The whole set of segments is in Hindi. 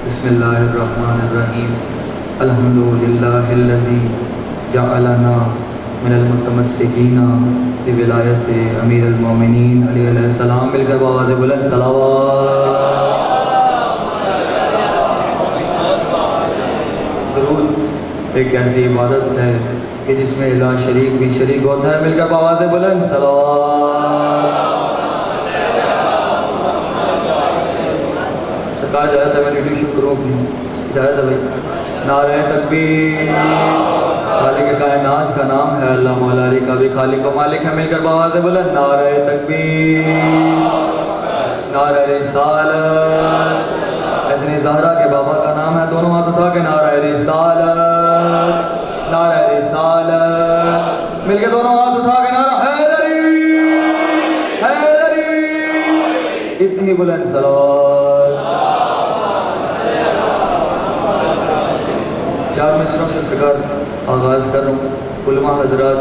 बिस्मिल्लाहिर्रहमानिर्रहीम अल्हम्दुलिल्लाहिल्लज़ी जअलना मिनल मुतमस्सिकीना बिविलायति अमीरुल मोमिनीन अली अलैहिस्सलाम। मिलकर आवाज़ बुलंद सलावत। दुरूद एक ऐसी इबादत है कि जिसमें इला शरीक भी शरीक होता है। मिलकर आवाज़ बुलंद सलावत। सरकार जाता है, मैं ड्यूटी शुरू करूँ अपनी इजाज़त है भाई। नारे तकबीर। खालिक कायनात का नाम है अल्लाह, मौला अली का भी खालिक व मालिक है। मिलकर आवाज़ बुलंद नारे तकबीर, नारे रिसालत। ऐसे ज़हरा के बाबा का नाम है, दोनों हाथ उठा के नारे रिसालत, नारे रिसालत। मिलकर दोनों हाथ उठा के नारा हैदरी हैदरी। इतनी बुलंद सलावत। चार मिसरों से सरकार आगाज़ कर रहा हूँ। उलमा हजरात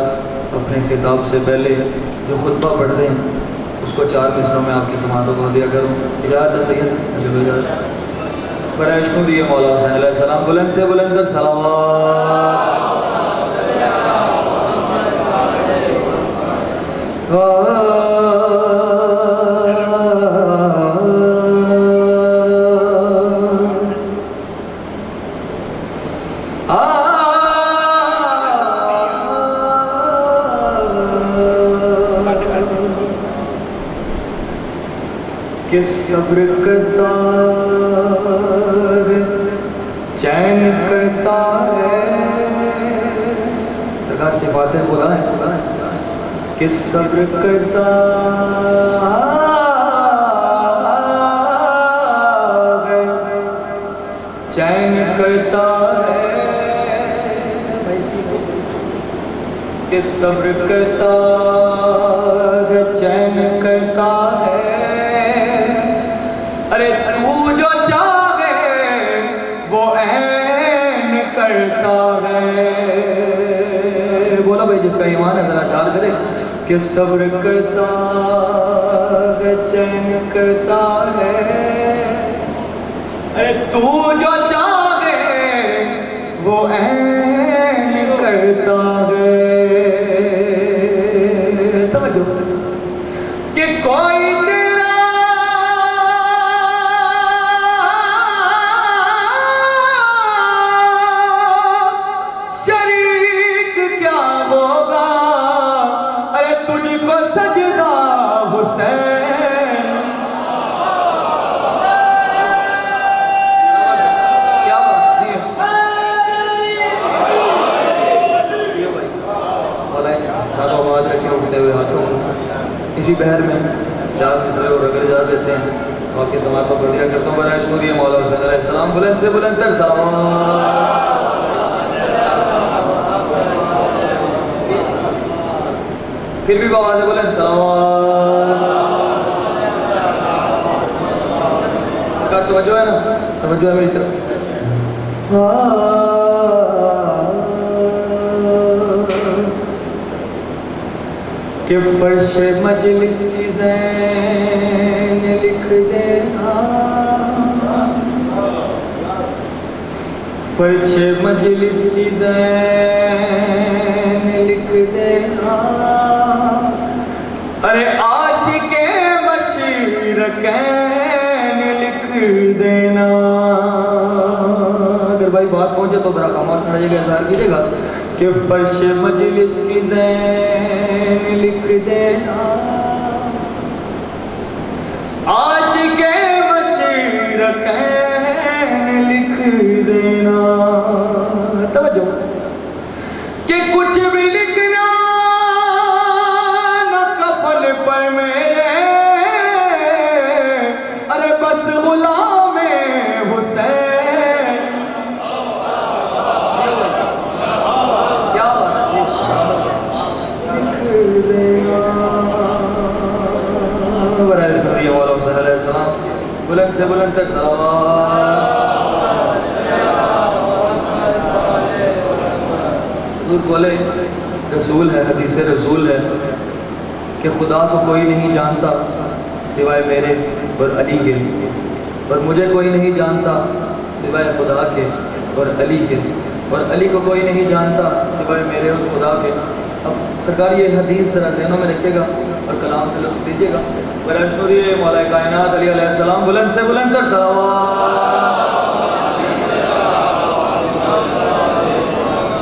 अपने खिताब से पहले जो खुतबा पढ़ते हैं उसको चार मिसरों में आपकी समातों को दिया करूँ। इजाज़त है सैयद इजाज़त। बड़ा इश्क़ दिए मौला हुसैन अलैहिस्सलाम। बुलंद से बुलंद सलावत। कि सब्र करता है चैन करता है। सरकार सिफाते खुदा है कि सब्र करता है चैन करता है। कि सब्र करता है चैन करता है। अरे तू जो चाहे वो ऐन करता है। बोला भाई जिसका ईमान है जरा चाल करे। कि सब्र करता है चैन करता है। अरे तू जो चाहे वो ऐन करता है। तवज्जो कि कोई सजदा हुसैन। क्या बात है आवाज रखे उठते हुए हाथों। इसी बहर में चार मिसरे और अगर इजाज़त देते हैं तो आपकी समातों को दिया करता हूँ। बड़ा इश्क़ दिए मौला हुसैन अलैहिस्सलाम। बुलंद से बुलंद तर सलावत। फिर भी आवाज़ बुलंद सलावत। तवज्जो है ना, तवज्जो है मेरी तरफ। कि फर्श मजलिस की ज़ैन लिख देना। फर्श मजलिस की ज़ैन लिख देना। अरे आशिके मशरकैन लिख देना। अगर भाई बात पहुंचे तो जरा खामोश न रहिएगा, इज़हार कीजिएगा। कि फर्श मजलिस की ज़ैन लिख देना। आशिके मशरकैन लिख देना। तवज्जो कि कुछ भी लिखना पर मेरे। अरे बस गुलाम हुसैन। क्या लिख देना। बड़ा शुक्रिया मौला हुसैन अलैहिस्सलाम। बुलंद से बुलंद तक सलावत। बोले रसूल है, हदीस रसूल है कि खुदा को कोई नहीं जानता सिवाय मेरे और अली के, और मुझे कोई नहीं जानता सिवाय खुदा के और अली के, और अली को कोई नहीं जानता सिवाय मेरे और खुदा के। अब सरकार ये हदीस ज़रा ज़हनों में रखिएगा और कलाम से लुत्फ़ लीजिएगा। वरशनुदिए मौला कायनात अली अलैहिस्सलाम बुलंद से बुलंद तर सलावत।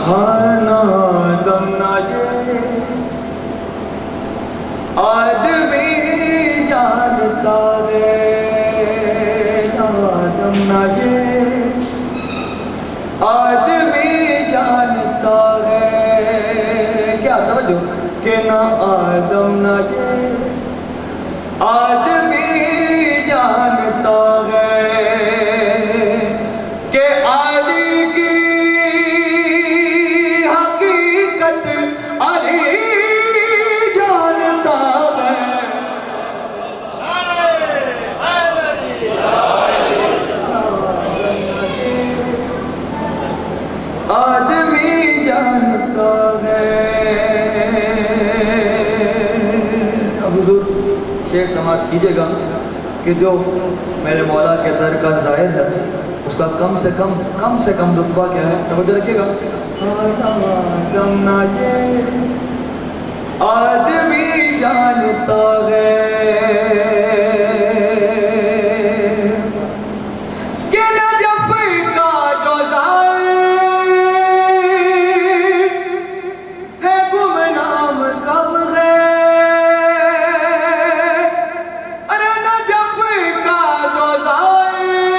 हाँ ना दम ना ये आदमी जानता है, ना दम ना ये आदमी जानता है। क्या तवज्जो कि ना आदम ना ये आदमी जानता है कि अली की हकीकत अली जानता है। आदमी जानता है। अब हुजूर शेर समात कीजिएगा कि जो मेरे मौला के दर का ज़ाहिर है उसका कम से कम रुतबा क्या है, तवज्जो रखिएगा। आदम ना ये आदमी जानता है कि नजफ का जो ज़ाहिर है गुमनाम कब है। अरे नजफ का जो ज़ाहिर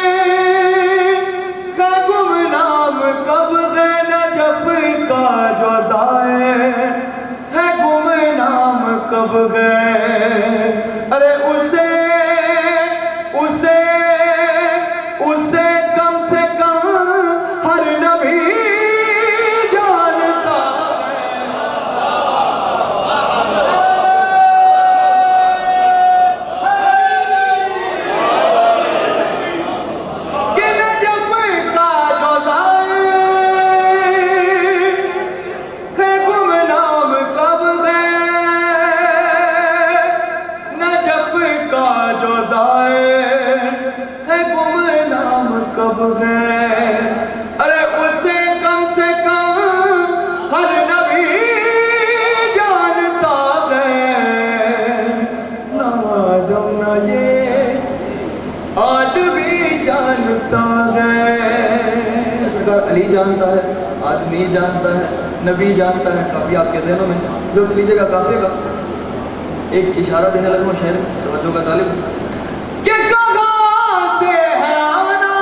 है गुमनाम कब है, नजफ का जो ज़ाहिर है गुमनाम कब है। अरे उसे उसे उसे कम से कम हर नबी जानता कि नजफ का जो ज़ाहिर है गुमनाम कब है। नजफ का जो ज़ाहिर है गुमनाम कब है। अरे उसे कम से कम हर नबी जानता है। ना आदम ना ये आदमी जानता है। सरकार अली जानता है, आदमी जानता है, नबी जानता है। काफ़ी आपके ज़हनों में लुत्फ़ लीजिएगा काफ़ी का। एक इशारा देने लगा हूँ शेर में, तवज्जो का तालिब कि कहाँ से है आना,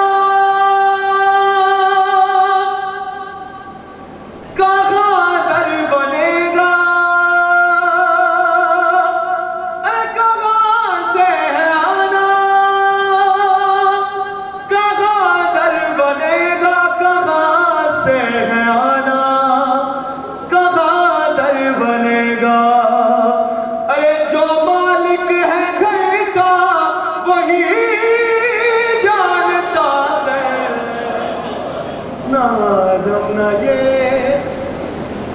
कहाँ दर बनेगा। अरे कहाँ से है आना, कहाँ दर बनेगा। कहाँ से है आना, कहाँ दर बनेगा। अरे जो मालिक है घर का वही जानता है। ना आदम ना ये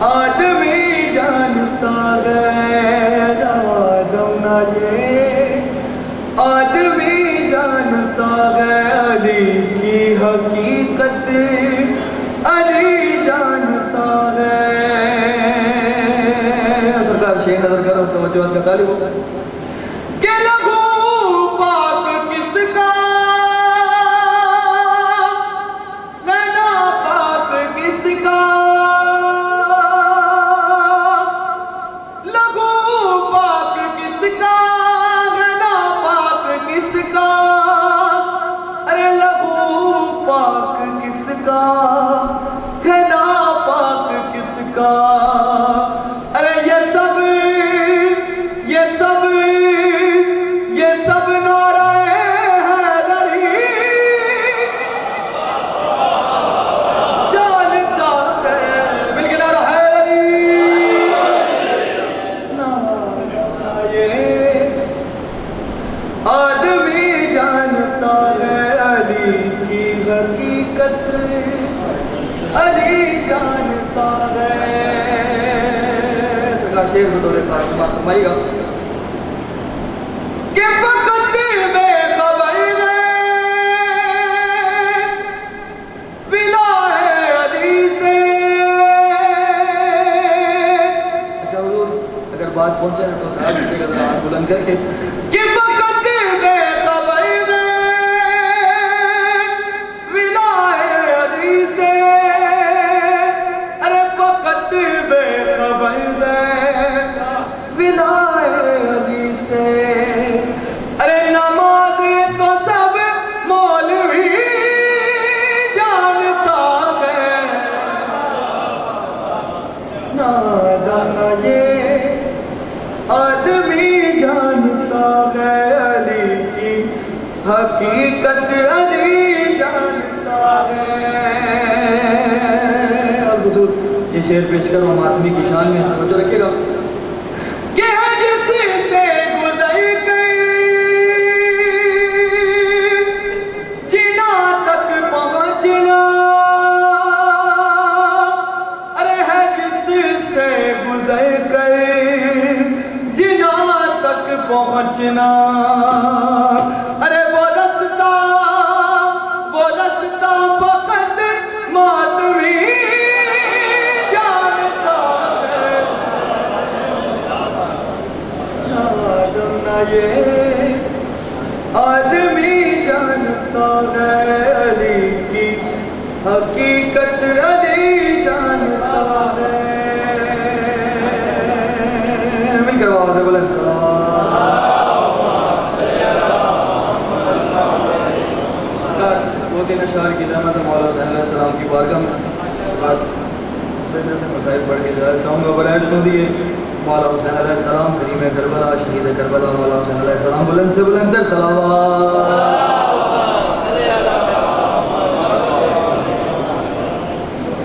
आदमी जानता है। ना आदम ना ये आदमी जानता है। अली की हकीकत अली जानता है। सरकार शेर नजर करो, तवज्जो का तालिब होगा कि लहू पाक किसका है, नापाक किसका। लहू पाक किसका है, नापाक किसका। अरे लहू पाक किसका है, नापाक किसका। अरे ये सब नारे हैदरी जानता है। मिलके नारा हैदरी। ना ये आदमी जानता है। अली की हकीकत अली जानता है। सरकार शेर बतौर खास बात फरमाइएगा कि फकत बेखबर है पहुंचे हैं तो हाथ बुलंद करके कि फकत बेखबर विलाए अली से, अरे फकत बेखबर विलाए अली से, अरे नमाज तो सब मौलवी जानता है, नादाना ये आदमी जानता है, अली की हकीकत अली जानता है। अब हुजूर ये शेर पेश करो मातमी की शान में, तवज्जो रखिएगा कि जिससे गुजर गई जिना तक पहुंचना, अरे है जिससे गुजर गई जिना तक पहुंचना, अरे वो रास्ता फकत मातमी जानता है, जानना ये आदमी जानता है, अली की हकीकत अली जानता है। मिलकर आवाज़ बुलंद दो तीन अशार की रहमत मौला हुसैन अलैहिस्सलाम की बारगाह में से मसाइल पढ़ के जाना चाहूँगा। बरैश को दिए मौला हुसैन अलैहिस्सलाम करीम करबला शहीद करबला मौला हुसैन अलैहिस्सलाम बुलंद से बुलंद सलावत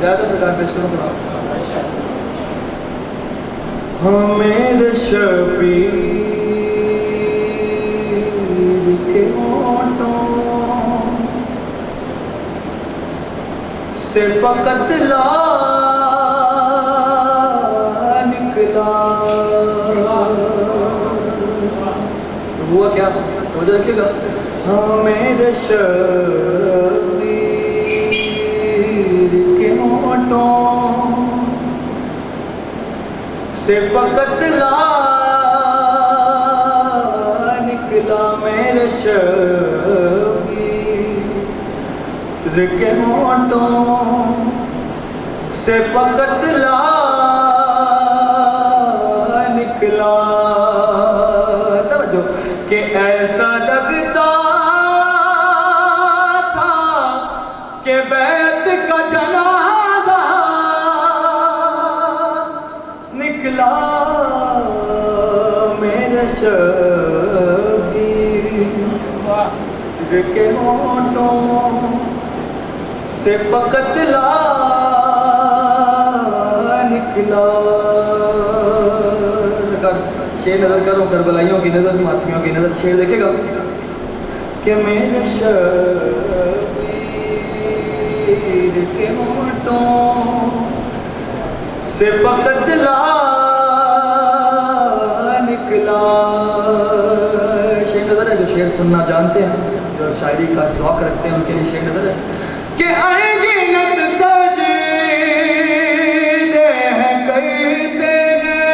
ज़्यादा सरकार पेश करो कुरान। मेरे शबीर के होठों से फकत ला निकला, तो हुआ क्या? तो जो रखिएगा, हाँ मेरे शबीर के होठों से फकत ला निकला, मेरे शबीर के होठों से फकत ला निकला। तवज्जो कि ऐसा लगता था कि बैत का जनाजा निकला, मेरे शबीर के होठों से फकत ला निकला। शेर नजर करो, करबलाइयों की नजर, माथियों की नजर, शेर देखेगा कि मेरे शबीर के होठों से फकत ला निकला। शेर नजर है, जो शेर सुनना जानते हैं, जो शायरी का शौक रखते हैं, उनके लिए शेर नजर है कि आएंगे नक्द सजदे हैं करते हैं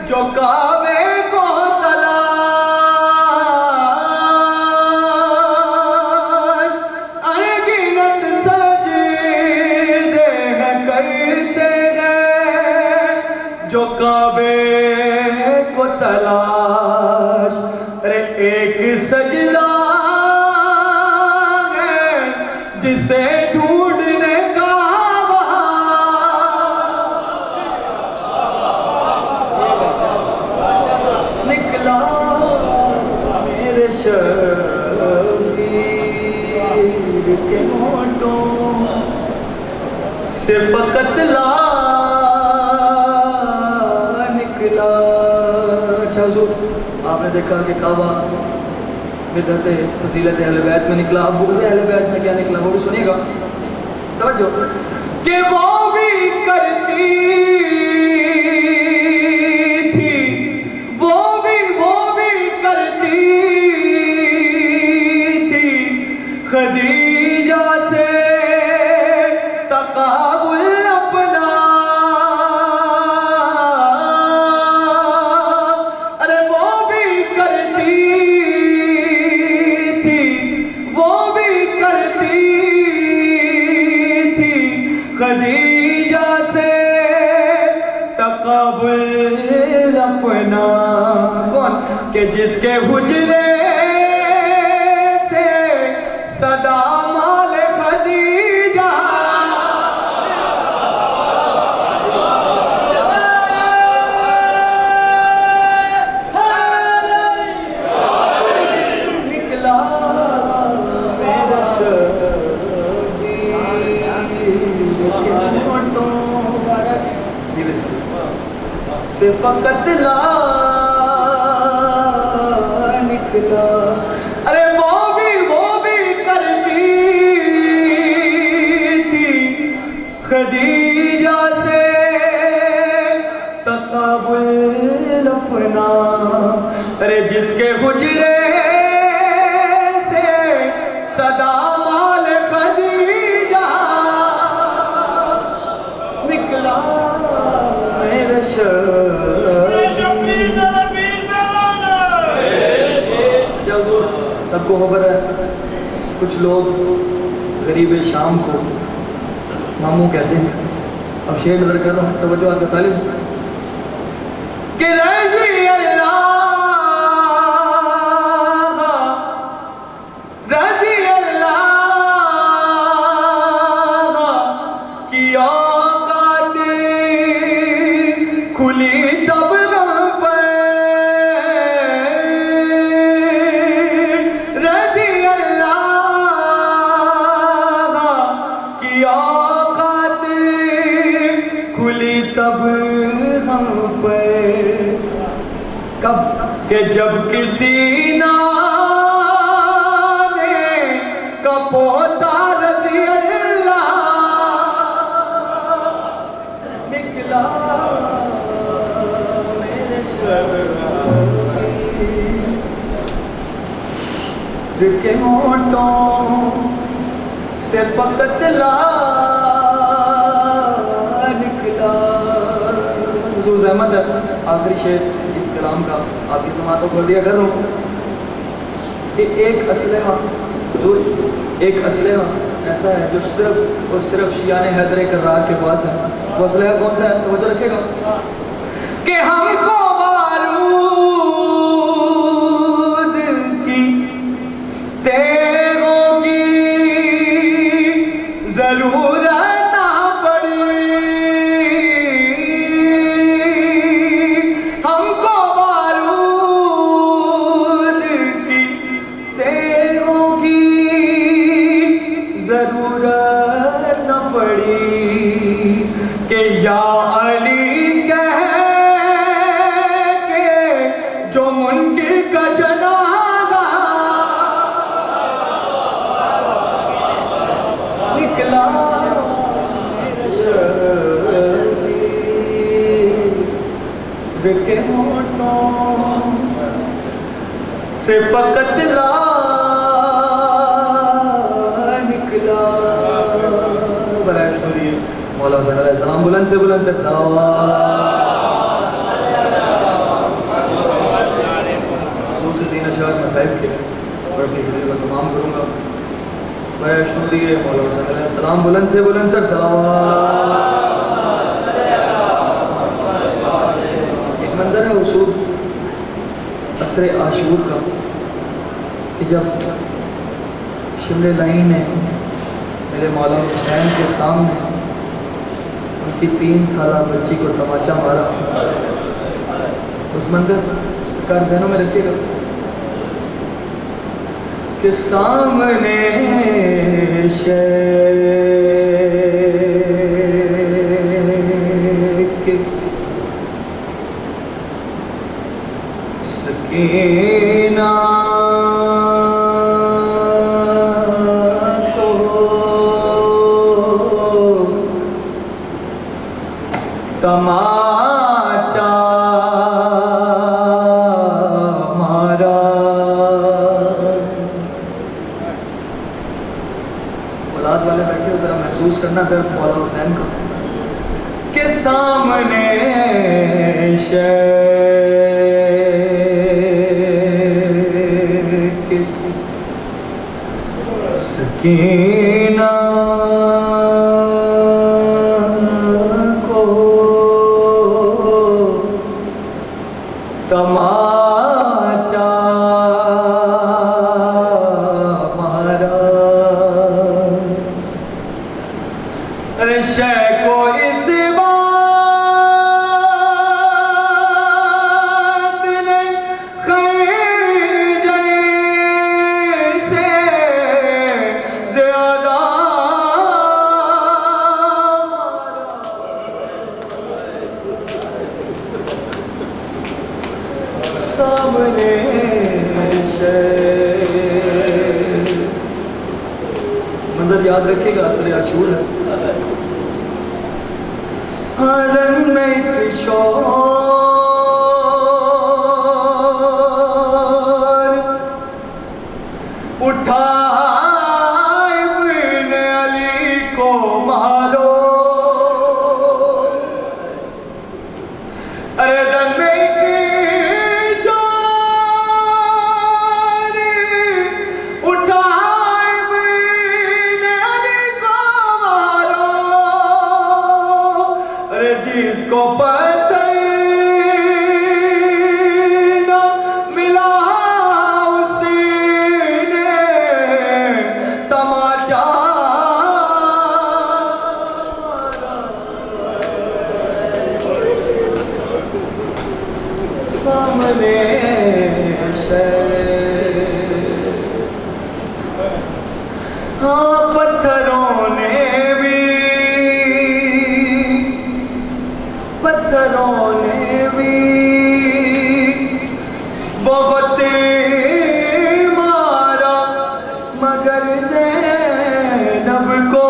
जो काबे को तलाश, आएंगे नक्द सजदे हैं करते हैं जो काबे को तलाश। अरे एक सजदा जिसे ढूंढने का निकला, मेरे शबीर के होठों से फकत ला निकला। अच्छा हुजूर, आपने देखा कि काबा बिदअत फजीलत अहले बैत में निकला, अब बुग़्ज़ अहले बैत में क्या निकला वो भी सुनिएगा। तवज्जो कि वो भी करती थी, वो भी करती थी खदीजा से तक़ाबुल अपना, खदीजा से तक़ब्बुल अपना। कौन के जिसके हुजरे से सदा माल खदीजा। निकला मेरा से फकत ला निकला। अरे वो भी करती थी खदीजा से तक़ब्बुल अपना। अरे जिसके हुजरे से सदा माल खदीजा। निकला मेरा सबको खबर है, कुछ लोग गरीब शाम को मामू कहते हैं। अब शेर नजर कर रहा हूँ, तवज्जो आपका तालिब कि रज़ी अल्लाह की औकात खुली तब तब हम पर। कब के जब किसी नाने का पोता रज़ी अल्लाह निकला मेरे शर्म के होंठों से फकत ला रहमत है। आखिरी शेर इस कलाम का आपकी समातों को दिया कर रहा हूँ कि एक असलहा ऐसा है जो सिर्फ और सिर्फ शियाने हैदर कर्रार के पास है। वो असलहा कौन सा है? तो वो जो रखेगा कि हमको बारूद की तेगों की जरूरत या अली कह के जो मुनकिर का जनाजा निकला के होठों से फकत ला निकला। मौला हुसैन अलैहिस्सलाम बुलंद से बुलंद तर दो से तीन अशआर मसाइब के और अपनी वीडियो को तमाम करूँगा। वैष्णो दिए मौला हुसैन अलैहिस्सलाम बुलंद से बुलंद तर एक मंजर है उसूल असर आशूर का कि जब शिमले लाइन है मेरे मौला हुसैन के सामने उनकी 3 साला बच्ची को तमाचा मारा। उस मंजर सरकार जहनों में रखिएगा कि सामने शेख सकीना तमाचा मारा। औलाद वाले बैठे हो जरा महसूस करना दर्द मौला हुसैन का के सामने शेख सकीना मंजर याद रखिएगा, असर आशूर है। रंग में किशोर उठाए बिन अली को मारो, अरे रंग में किशोर उठाए बिन अली को मारो, अरे जिसको पत्थर न मिला उसी ने तमाचा मारा। सामने हाँ पत्थरों ने भी बहुत मारा, मगर ज़ैनब को